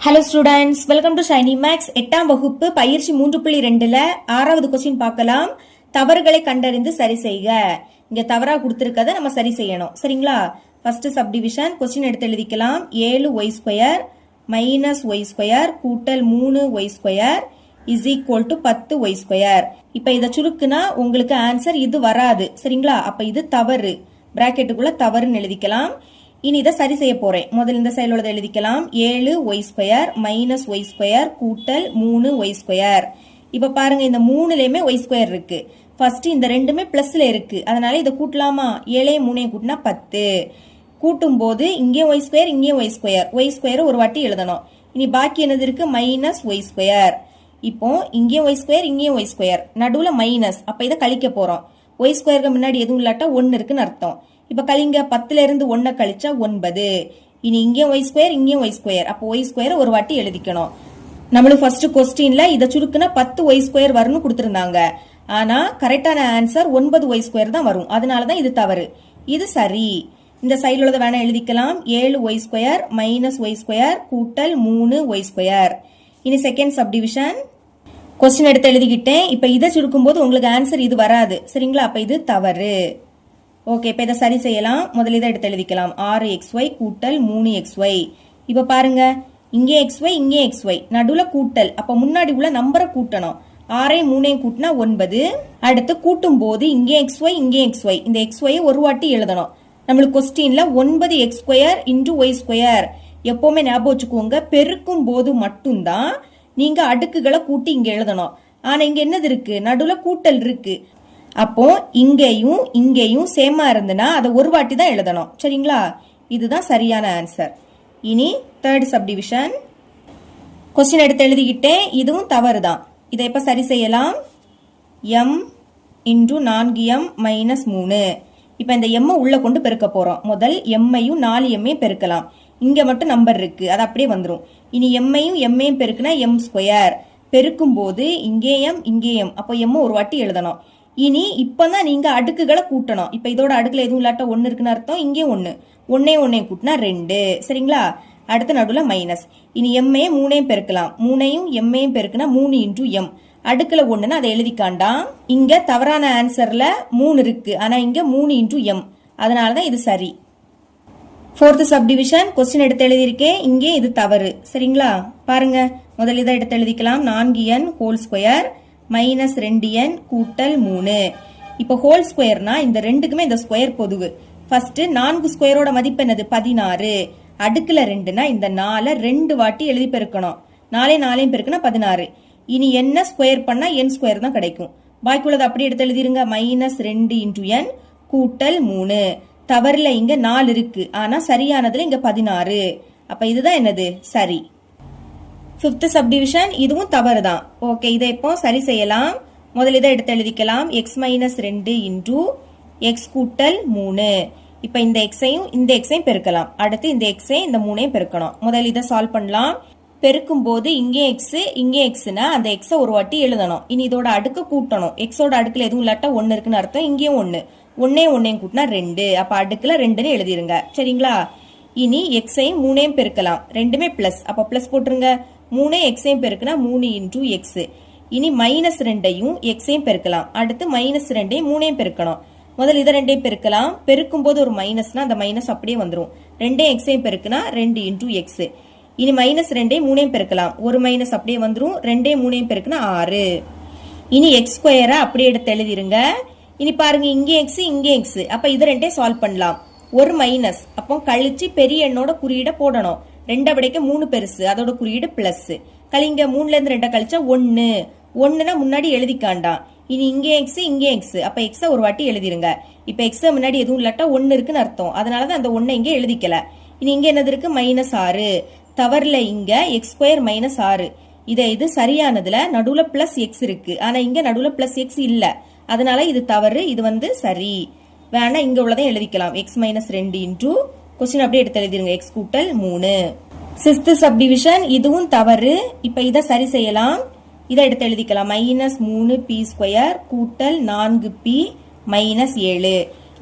Hello students, welcome to Shiny Max. 8ஆம் வகுப்பு பயிற்சி 3.2ல 6வது கொஸ்டின் பார்க்கலாம். தவறுகளை கண்டறிந்து சரி செய்க. இங்க தவறா கொடுத்திருக்கத நம்ம சரி செய்யணும். சரிங்களா? ஃபர்ஸ்ட் சப்டிவிஷன் கொஸ்டின் எடுத்து எழுதிக்கலாம். 7y² மைனஸ் y² கூட்டல் 3y² is equal to 10y². இப்ப இதை சுருக்குனா உங்களுக்கு ஆன்சர் இது வராது. சரிங்களா? அப்ப இது தவறு. பிராக்கெட்டுக்குள்ள தவறுன்னு எழுதிக்கலாம். இனி இதை சரி செய்ய போறேன். முதல் இந்த சைடில் உள்ளதை எழுதிக்கலாம். 7y² மைனஸ் y² கூட்டல் 3y². இப்ப பாருங்க, இந்த 3லயுமே y² இருக்கு. ஃபர்ஸ்ட் இந்த ரெண்டுமே பிளஸ்ல இருக்கு, அதனால இதை கூட்டலாமா? 7 3 கூட்டினா 10. கூட்டும் போது இங்கே y² இங்கே y² ஒரு வாட்டி எழுதணும். இனி பாக்கி என்னது இருக்கு? Minus y². இப்போ இங்கே y² இங்கே y² நடுவுல மைனஸ், அப்ப இதை கழிக்க போறோம். y² முன்னாடி எதுவும் இல்லாட்டா 1 இருக்குன்னு அர்த்தம். இப்ப கழிங்க, 10ல இருந்து 1 கழிச்சா 9. இனி இங்கே y² இங்கே y², அப்போ y² ஒரு வாட்டி எழுதிக்கணும். நம்மளுக்கு ஃபர்ஸ்ட் கொஸ்டின்ல இதை சுருக்குனா 10y² வரும்னு கொடுத்திருந்தாங்க. ஆனா கரெக்டான ஆன்சர் 9y² தான் வரும். அதனாலதான் இது தவறு. இது சரி. இந்த சைடுல உள்ளதை வேணா எழுதிக்கலாம். 7y² மைனஸ் y² கூட்டல் 3y². இனி செகண்ட் சப்டிவிஷன் கொஸ்டின் எடுத்து எழுதிக்கிட்டேன். இப்ப இதை சுருக்கும் போது உங்களுக்கு ஆன்சர் இது வராது. சரிங்களா? அப்ப இது தவறு. ஓகே, இப்ப இதை சரி செய்யலாம். முதல்ல இதை எடுத்து எழுதிக்கலாம். 6xy கூட்டல் 3xy. இப்ப பாருங்க, இங்கே xy இங்கே xy நடுவுல கூட்டல், அப்ப முன்னாடி உள்ள நம்பரை கூட்டணும். 6 3 கூட்டினா 9. அடுத்து கூட்டும் போது இங்கே xy இங்கே xy, இந்த xy ஒரு வாட்டி எழுதணும். நம்மளுக்கு கொஸ்டின்ல 9x² இன்டு y². எப்பவுமே ஞாபகம் வச்சுக்கோங்க, பெருக்கும் போது மட்டும்தான் நீங்க அடுக்குகளை கூட்டி இங்க எழுதணும். ஆனா இங்க என்னது இருக்கு? நடுவுல கூட்டல் இருக்கு. அப்போ இங்கேயும் இங்கேயும் சேமா இருந்தனா அதை ஒரு வாட்டி தான் எழுதணும். சரிங்களா? இதுதான் சரியான ஆன்சர். இனி தேர்ட் சப்டிவிஷன் கொஸ்டின் எடுத்து எழுதிக்கிட்டேன். இதுவும் தவறு தான். இதை எப்ப சரி செய்யலாம்? m into 4m minus 3. இப்ப இந்த m உள்ள கொண்டு பெருக்க போறோம். முதல் m-ஐயும் 4m பெருக்கலாம். இங்க மட்டும் நம்பர் இருக்கு, அது அப்படியே வந்துடும். இனி m-ஐயும் m-ஐயும் பெருக்குனா m². பெருக்கும் போது இங்கே m இங்கே m, அப்போ m ஒரு வாட்டி எழுதணும். இனி இப்பதான் நீங்க அடுக்குகளை கூட்டணும். இப்ப இதோட அடுக்குல எதுவும் இல்லாட்ட 1 இருக்குன்னு அர்த்தம். இங்கே 1 1 கூட்டினா 2. சரிங்களா? அடுத்த நடுவுல மைனஸ். இனி m-ஐ 3 பெருக்கலாம். 3-ஐயும் m-ஐயும் பெருக்குனா 3 இன்டு m. அடுக்குல 1ன்னு அதை எழுதிக்காண்டாம். இங்க தவறான ஆன்சர்ல 3 இருக்கு, ஆனா இங்க 3 இன்டு m. அதனாலதான் இது சரி. ஃபோர்த் சப்டிவிஷன் கொஸ்டின் எடுத்து எழுதியிருக்கேன். இங்கே இது தவறு. சரிங்களா? பாருங்க, முதல்ல இதை எடுத்து எழுதிக்கலாம். 4n² மைனஸ் 2n கூட்டல் 3. இப்போ ஹோல் ஸ்கொயர்னா இந்த ரெண்டுக்குமே இந்த ஸ்கொயர் பொதுவு. ஃபர்ஸ்ட் 4 ஸ்கொயரோட மதிப்பு என்னது? 16. அடுக்குல 2னா இந்த 4 2 வாட்டி எழுதி பெருக்கணும். 4 4 பெருக்குனா 16. இனி என்ன ஸ்கொயர் பண்ணா n² தான் கிடைக்கும். பாக்கி உள்ளது அப்படி எடுத்து எழுதிருங்க. மைனஸ் 2 இன்டு n கூட்டல் 3. தவறுல இங்க 4 இருக்கு, ஆனா சரியானதுல இங்க 16. அப்ப இதுதான் என்னது? சரி. ஃபிஃப்த் சப்டிவிஷன் இதுவும் தவறு தான். ஓகே, இதை இப்போ சரி செய்யலாம். முதல் இதை எடுத்து எழுதிக்கலாம். x மைனஸ் 2 இன்டு x கூட்டல் 3. இப்ப இந்த எக்ஸையும் இந்த எக்ஸையும் பெருக்கலாம். அடுத்து இந்த எக்ஸையும் இந்த 3ஐயும் பெருக்கணும். முதல் இதை சால்வ் பண்ணலாம். பெருக்கும் போது இங்கே எக்ஸ் இங்கே எக்ஸ்னா அந்த எக்ஸை ஒரு வாட்டி எழுதணும். இனி இதோட அடுக்கு கூட்டணும். எக்ஸோட அடுக்குல எதுவும் இல்லாட்டா 1 இருக்குன்னு அர்த்தம். இங்கேயும் 1 1 கூட்டினா 2. அப்ப அடுக்குல 2ன்னு எழுதிருங்க. சரிங்களா? இனி எக்ஸையும் 3ஐயும் பெருக்கலாம். ரெண்டுமே பிளஸ், அப்ப பிளஸ் போட்டுருங்க. 3 எக்ஸையும் பெருக்குனா 3 இன்டு எக்ஸ். இனி மைனஸ் 2ஐயும் எக்ஸையும் பெருக்கலாம். அடுத்து மைனஸ் 2ஐயும் 3ஐயும் பெருக்கணும். முதல் இதை 2ஐயும் பெருக்கலாம். பெருக்கும் போது ஒரு மைனஸ்னா அந்த மைனஸ் அப்படியே வந்துடும். 2 எக்ஸையும் பெருக்குனா 2 இன்டு எக்ஸ். இனி மைனஸ் 2ஐயும் 3ஐயும் பெருக்கலாம். ஒரு மைனஸ் அப்படியே வந்துடும். 2 3ஐயும் பெருக்குனா 6. இனி x² அப்படியே எடுத்து எழுதிருங்க. இனி பாருங்க, இங்கே எக்ஸ் இங்கே எக்ஸ், அப்ப இது 2ஐயும் சால்வ் பண்ணலாம். ஒரு மைனஸ், அப்போ கழிச்சு பெரிய எண்ணோட குறியீட போடணும். 2 விடைக்கு 3 பெருசு, அதோட குறியீடு பிளஸ். கழிங்க, 3ல இருந்து 2 கழிச்சா 1 1னா முன்னாடி எழுதிக்காண்டாம். இனி இங்கே எக்ஸ் இங்கே எக்ஸ், அப்ப எக்ஸ ஒரு வாட்டி எழுதிருங்க. இப்ப எக்ஸ முன்னாடி எதுவும் இல்லாட்டா 1 இருக்குன்னு அர்த்தம். அதனாலதான் அந்த 1 இங்கே எழுதிக்கல. இனி இங்க என்னது இருக்கு? மைனஸ் 6. தவறுல இங்க x² மைனஸ் 6. இது சரியானதுல நடுவுல பிளஸ் எக்ஸ் இருக்கு, ஆனா இங்க நடுவுல பிளஸ் எக்ஸ் இல்ல. அதனால இது தவறு. இது சரி. வேணா இங்க உள்ளதையும் எழுதிக்கலாம். x மைனஸ் 2 இன்டு கொஸ்டின் அப்படியே எடுத்து எழுதிருங்க. x கூட்டல் 3. சிக்ஸ்த் சப்டிவிஷன் இதுவும் தவறு. இப்ப இதை சரி செய்யலாம். இதை எடுத்து எழுதிக்கலாம். மைனஸ் 3p² கூட்டல் 4p மைனஸ் 7.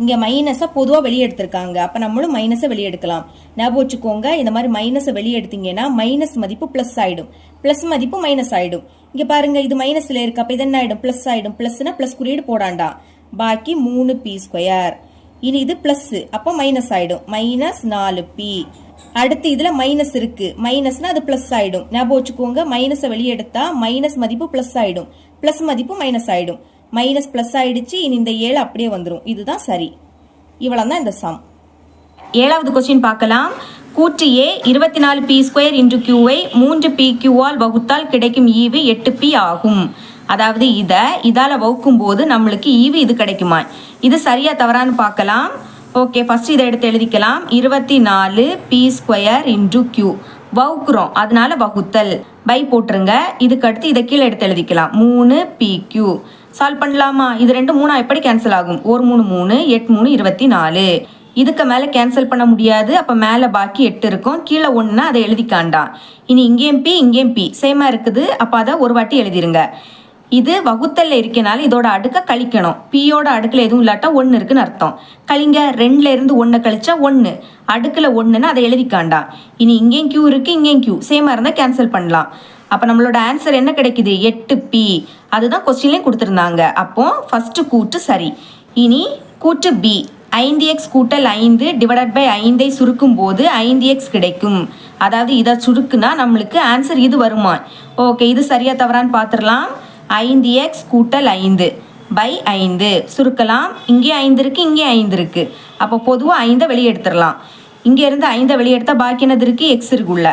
இங்க மைனஸ பொதுவா வெளியே எடுத்திருக்காங்க. அப்ப நம்மளும் மைனஸ வெளியே எடுக்கலாம். ஞாபகம் வச்சுக்கோங்க, இந்த மாதிரி மைனஸ வெளியே எடுத்தீங்கன்னா மைனஸ் மதிப்பு பிளஸ் ஆயிடும், பிளஸ் மதிப்பு மைனஸ் ஆயிடும். இங்க பாருங்க, இது மைனஸ்ல இருக்கு, அப்ப இது என்ன ஆயிடும், பிளஸ் ஆயிடும். பிளஸ்னா பிளஸ் குறியீடு போடாண்டா, பாக்கி 3p². இனி இது பிளஸ், அப்ப மைனஸ் ஆயிடும், மைனஸ் 4p. அடுத்து இதுல மைனஸ் இருக்கு, மைனஸ்னா அது பிளஸ் ஆயிடும். ஞாபகம் வச்சுக்கோங்க, மைனஸ வெளியே எடுத்தா மைனஸ் மதிப்பு பிளஸ் ஆயிடும், பிளஸ் மதிப்பு மைனஸ் ஆயிடும். மைனஸ் பிளஸ் ஆயிடுச்சு. இனி இந்த 7 அப்படியே வந்துடும். இதுதான் சரி. இவ்வளவுதான் இந்த சம். 7வது கொஸ்டின் பார்க்கலாம். கூற்று A 24p² × Q-ஐ 3pQ-ஆல் வகுத்தால் கிடைக்கும் ஈவு 8p ஆகும். அதாவது இதால வகுக்கும் போது நம்மளுக்கு ஈவு இது கிடைக்குமா? இது சரியா தவறான்னு பார்க்கலாம். ஓகே, ஃபர்ஸ்ட் இதை எடுத்து எழுதிக்கலாம். 24p² × Q வகுக்கிறோம், அதனால வகுத்தல் பை போட்டுருங்க. இதுக்கு அடுத்து இதை கீழே எடுத்து எழுதிக்கலாம். 3pQ சால்வ் பண்ணலாமா? இது 2 3 எப்படி கேன்சல் ஆகும்? 1 3 3 8 3 24. இதுக்கு மேல கேன்சல் பண்ண முடியாது. அப்ப மேல பாக்கி 8 இருக்கும், கீழே 1 அதை எழுதிக்காண்டாம். இனி இங்கேயும் p இங்கேயும் p சேமா இருக்குது. அப்ப அதை ஒரு வாட்டி எழுதிருங்க. இது வகுத்தல்ல இருக்கனால இதோட அடுக்க கழிக்கணும். பியோட அடுக்குல எதுவும் இல்லாட்டா 1 இருக்குன்னு அர்த்தம். கழிங்க, 2ல இருந்து 1 கழிச்சா 1, அடுக்குல 1ன்னு அதை எழுதிக்காண்டாம். இனி இங்கேயும் Q இருக்கு, இங்கேயும் Q சேமா இருந்தா கேன்சல் பண்ணலாம். அப்ப நம்மளோட ஆன்சர் என்ன கிடைக்குது? 8p. அதுதான் கொஸ்டின்லயும் கொடுத்திருந்தாங்க. அப்போ ஃபர்ஸ்ட் கூற்று சரி. இனி கூற்று B 5x கூட்டல் 5 டிவைடட் பை 5ஐ சுருக்கும் போது 5x கிடைக்கும். அதாவது இதை சுருக்குனா நம்மளுக்கு ஆன்சர் இது வருமா? ஓகே, இது சரியா தவறான்னு பார்த்துடலாம். 5x கூட்டல் 5 பை 5 சுருக்கலாம். இங்கே 5 இருக்கு, இங்கே 5 இருக்கு. அப்போ பொதுவாக 5ஐ வெளியே எடுத்துடலாம். இங்கே இருந்து 5ஐ வெளியே எடுத்தா பாக்கி என்னது இருக்கு? x இருக்குள்ள.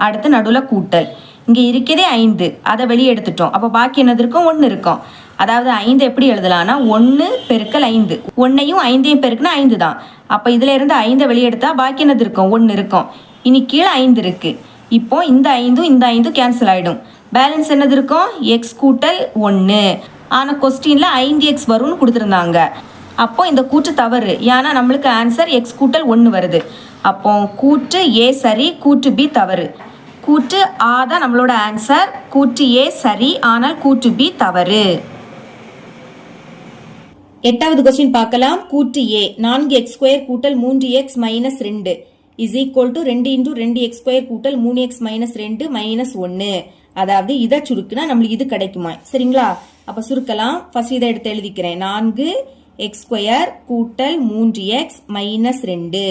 அடுத்து நடுவில் கூட்டல். இங்கே இருக்கதே 5, அதை வெளியே எடுத்துட்டோம். அப்போ பாக்கி என்னது இருக்கும்? 1 இருக்கும். அதாவது 5 எப்படி எழுதலாம்னா 1 பெருக்கல் 5. 1ஐயும் 5ஐயும் பெருக்குனா 5 தான். அப்போ இதுல இருந்து 5ஐ வெளியே எடுத்தா பாக்கி என்னது இருக்கும்? 1 இருக்கும். இனி கீழே 5 இருக்கு. இப்போ இந்த 5ம் இந்த 5ம் கேன்சல் ஆயிடும். பேலன்ஸ் என்னது இருக்கும்? x கூட்டல் 1. ஆனால் கொஸ்டின்ல 5x வரும்னு கொடுத்துருந்தாங்க. அப்போ இந்த கூற்று தவறு. ஏன்னா நம்மளுக்கு ஆன்சர் x கூட்டல் 1 வருது. அப்போ கூற்று A சரி, கூற்று B தவறு. கூற்று A தான் நம்மளோட ஆன்சர், கூற்று A சரி, ஆனால் கூற்று B தவறு. 8வது கொஸ்டின் பார்க்கலாம். கூற்று A 4x² கூட்டல் 3x minus 2 is equal to 2 × 2x² கூட்டல் 3x மைனஸ் 2 மைனஸ் 1. அதாவது இதை சுருக்குனா நம்மளுக்கு இது கிடைக்குமா? சரிங்களா? அப்ப சுருக்கலாம். ஃபர்ஸ்ட் இதை எடுத்து எழுதிக்கிறேன். 4x² கூட்டல் 3x மைனஸ் 2.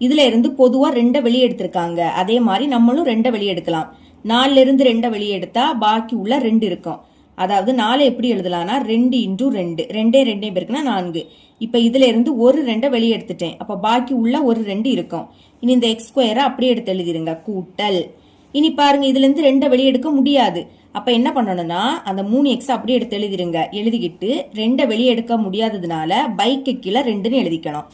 இதுல இருந்து பொதுவா 2 வெளியே எடுத்திருக்காங்க. அதே மாதிரி நம்மளும் 2 வெளியே எடுக்கலாம். 4ல இருந்து 2 வெளியே எடுத்தா பாக்கி உள்ள 2 இருக்கும். அதாவது 4 எப்படி எழுதலாம்னா 2 × 2 2 2 பெருக்குனா 4. இப்ப இதுல இருந்து ஒரு 2 வெளியே எடுத்துட்டேன். அப்ப பாக்கி உள்ள ஒரு 2 இருக்கும். இனி இந்த x² அப்படியே எடுத்து எழுதிருங்க, கூட்டல். இனி பாருங்க, இதுல இருந்து 2 வெளியே எடுக்க முடியாது. அப்ப என்ன பண்ணணும்னா அந்த 3x அப்படியே எடுத்து எழுதிருங்க. எழுதிக்கிட்டு 2 வெளியே எடுக்க முடியாததுனால பைக்கு கீழே 2ன்னு எழுதிக்கணும்.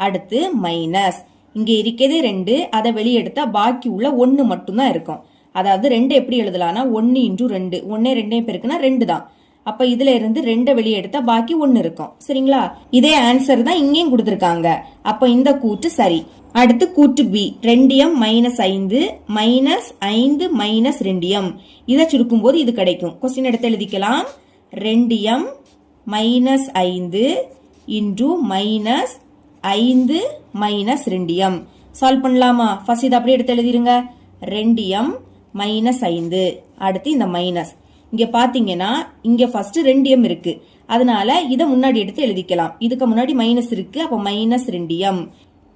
அடுத்து மைனஸ், இங்க இருக்கிறது 2, அதை வெளியே எடுத்தா பாக்கி உள்ள 1 மட்டும்தான் இருக்கும். அதாவது 2 எப்படி எழுதலாம்னா 1 × 2 1 2 பெருக்குனா 2 தான். அப்ப இதுல இருந்து 2 வெளியே எடுத்தா பாக்கி 1 இருக்கும். சரிங்களா? இதே ஆன்சர் தான் இங்கேயும் கொடுத்திருக்காங்க. அப்ப இந்த கூற்று சரி. அடுத்து கூற்று B 2m minus 5 minus 5 minus 2m. இதை சுருக்கும் போது இது கிடைக்கும். கொஸ்டின் எடுத்து எழுதிக்கலாம். 2m minus 5 into minus 5 minus 2m. Solve பண்ணலாமா? ஃபர்ஸ்ட் இதை அப்படியே எடுத்து எழுதிருங்க. 2m minus 5. அடுத்து இந்த மைனஸ். இங்க பாத்தீங்கன்னா இங்க ஃபர்ஸ்ட் 2m இருக்கு. அதனால இதை முன்னாடி எடுத்து எழுதிக்கலாம். இதுக்கு முன்னாடி மைனஸ் இருக்கு. அப்ப மைனஸ் 2m.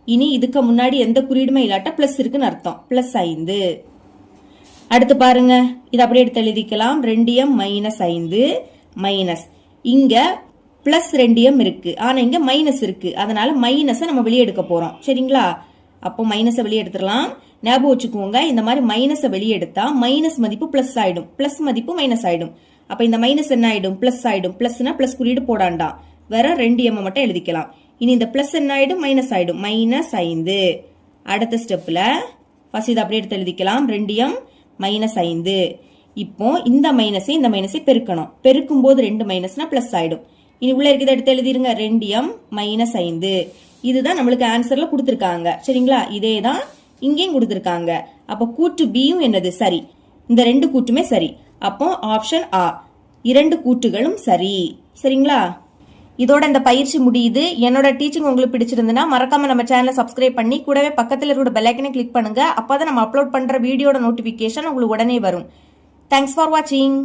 இனி இதுக்கு முன்னாடி எந்த குறியீடுமே இல்லாட்ட பிளஸ் இருக்குன்னு அர்த்தம். பிளஸ் 5. அடுத்து பாருங்க, இதை அப்படியே எடுத்து எழுதிக்கலாம். 2m மைனஸ் 5 மைனஸ், இங்க பிளஸ் 2m இருக்கு, ஆனா இங்க மைனஸ் இருக்கு. அதனால மைனஸை நம்ம வெளியே எடுக்க போறோம். சரிங்களா? அப்போ மைனஸை வெளியே எடுத்துடலாம். ஞாபகம் வச்சுக்கோங்க, இந்த மாதிரி மைனஸை வெளியே எடுத்தா மைனஸ் மதிப்பு பிளஸ் ஆயிடும், பிளஸ் மதிப்பு மைனஸ் ஆயிடும். அப்ப இந்த மைனஸ் என்ன ஆயிடும்? பிளஸ் ஆயிடும். பிளஸ்னா பிளஸ் குறியீடு போடாண்டா, வேற 2m மட்டும் எழுதிக்கலாம். இனி இந்த பிளஸ் என்ன ஆயிடும்? மைனஸ் ஆயிடும். மைனஸ் 5. அடுத்த ஸ்டெப்ல ஃபர்ஸ்ட் இதை அப்படியே எடுத்து எழுதிக்கலாம். 2m minus 5. இப்போ இந்த மைனஸை பெருக்கணும். பெருக்கும் போது 2 மைனஸ்னா பிளஸ் ஆயிடும். இனி உள்ள இருக்கிறத எடுத்து எழுதிருங்க. 2m minus 5. இதுதான் நம்மளுக்கு ஆன்சர்ல கொடுத்திருக்காங்க. சரிங்களா? இதே தான் இங்கேயும் கொடுத்திருக்காங்க. அப்போ கூற்று பியும் என்னது? சரி. இந்த 2 கூற்றுமே சரி. அப்போ ஆப்ஷன் ஆ 2 கூற்றுகளும் சரி. சரிங்களா? இதோட இந்த பயிற்சி முடியுது. என்னோட டீச்சிங் உங்களுக்கு பிடிச்சிருந்துன்னா மறக்காம நம்ம சேனலை சப்ஸ்கிரைப் பண்ணி கூடவே பக்கத்தில் இருக்கிற பெல் ஐக்கனை கிளிக் பண்ணுங்க. அப்பதான் நம்ம அப்லோட் பண்ற வீடியோட நோட்டிபிகேஷன் உங்களுக்கு உடனே வரும். தேங்க்ஸ் ஃபார் வாட்சிங்.